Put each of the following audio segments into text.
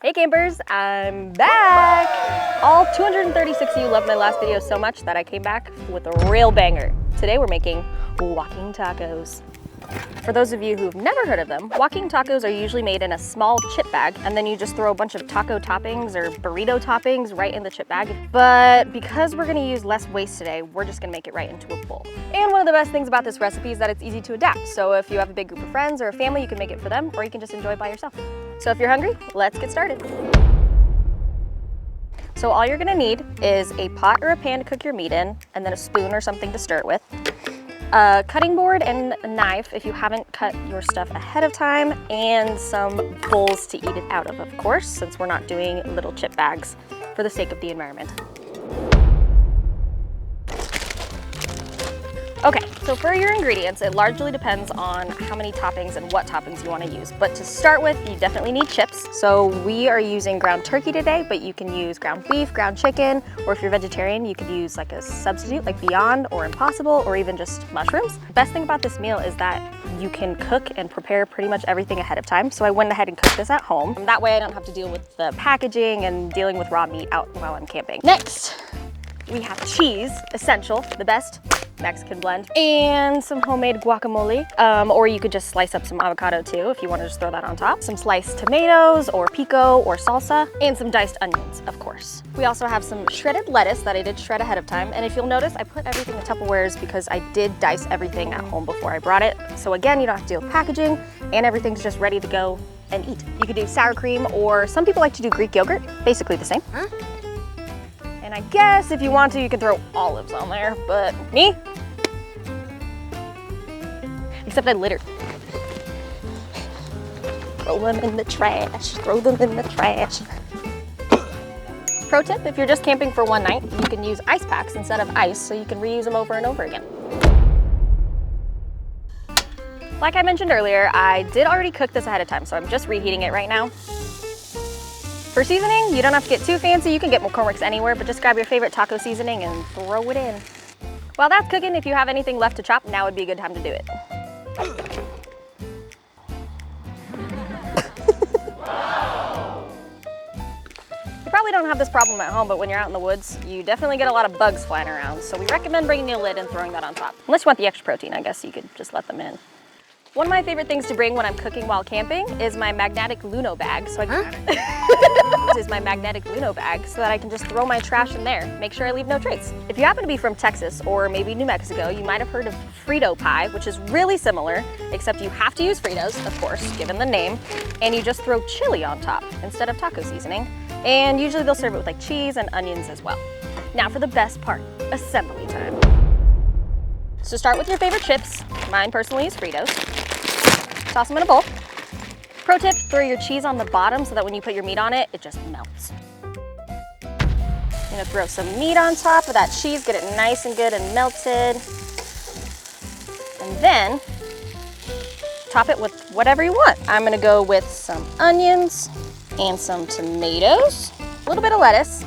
Hey campers, I'm back! All 236 of you loved my last video so much that I came back with a real banger. Today we're making walking tacos. For those of you who've never heard of them, walking tacos are usually made in a small chip bag, and then you just throw a bunch of taco toppings or burrito toppings right in the chip bag. But because we're gonna use less waste today, we're just gonna make it right into a bowl. And one of the best things about this recipe is that it's easy to adapt. So if you have a big group of friends or a family, you can make it for them, or you can just enjoy it by yourself. So if you're hungry, let's get started. So all you're gonna need is a pot or a pan to cook your meat in, and then a spoon or something to stir it with. A cutting board and a knife if you haven't cut your stuff ahead of time, and some bowls to eat it out of course, since we're not doing little chip bags for the sake of the environment. Okay, so for your ingredients, it largely depends on how many toppings and what toppings you want to use. But to start with, you definitely need chips. So we are using ground turkey today, but you can use ground beef, ground chicken, or if you're vegetarian, you could use like a substitute like Beyond or Impossible, or even just mushrooms. The best thing about this meal is that you can cook and prepare pretty much everything ahead of time. So I went ahead and cooked this at home. That way I don't have to deal with the packaging and dealing with raw meat out while I'm camping. Next, we have cheese, essential, the best Mexican blend, and some homemade guacamole, or you could just slice up some avocado too if you want to just throw that on top. Some sliced tomatoes or pico or salsa, and some diced onions, of course. We also have some shredded lettuce that I did shred ahead of time, and if you'll notice, I put everything in Tupperwares because I did dice everything at home before I brought it. So again, you don't have to deal with packaging, and everything's just ready to go and eat. You could do sour cream, or some people like to do Greek yogurt, basically the same. Huh? And I guess if you want to, you can throw olives on there, but me? Except I littered. Throw them in the trash, throw them in the trash. Pro tip, if you're just camping for one night, you can use ice packs instead of ice, so you can reuse them over and over again. Like I mentioned earlier, I did already cook this ahead of time, so I'm just reheating it right now. For seasoning, you don't have to get too fancy. You can get McCormick's anywhere, but just grab your favorite taco seasoning and throw it in. While that's cooking, if you have anything left to chop, now would be a good time to do it. You probably don't have this problem at home, but when you're out in the woods, you definitely get a lot of bugs flying around. So we recommend bringing a lid and throwing that on top. Unless you want the extra protein, I guess you could just let them in. One of my favorite things to bring when I'm cooking while camping is my magnetic Luno bag. So this is my magnetic Luno bag so that I can just throw my trash in there. Make sure I leave no trace. If you happen to be from Texas or maybe New Mexico, you might have heard of Frito Pie, which is really similar, except you have to use Fritos, of course, given the name, and you just throw chili on top instead of taco seasoning. And usually they'll serve it with like cheese and onions as well. Now for the best part, assembly time. So start with your favorite chips. Mine personally is Fritos. Toss them in a bowl. Pro tip, throw your cheese on the bottom so that when you put your meat on it, it just melts. I'm gonna throw some meat on top of that cheese, get it nice and good and melted. And then, top it with whatever you want. I'm gonna go with some onions and some tomatoes, a little bit of lettuce.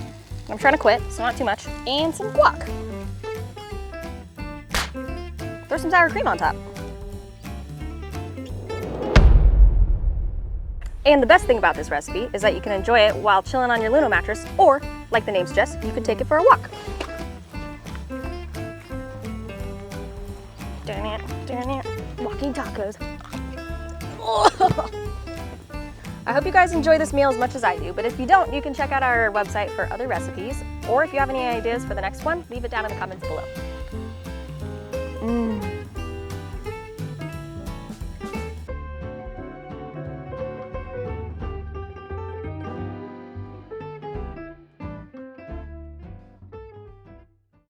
I'm trying to quit, so not too much, and some guac. Throw some sour cream on top. And the best thing about this recipe is that you can enjoy it while chilling on your Luno mattress, or, like the name suggests, you could take it for a walk. Walking tacos. I hope you guys enjoy this meal as much as I do, but if you don't, you can check out our website for other recipes, or if you have any ideas for the next one, leave it down in the comments below.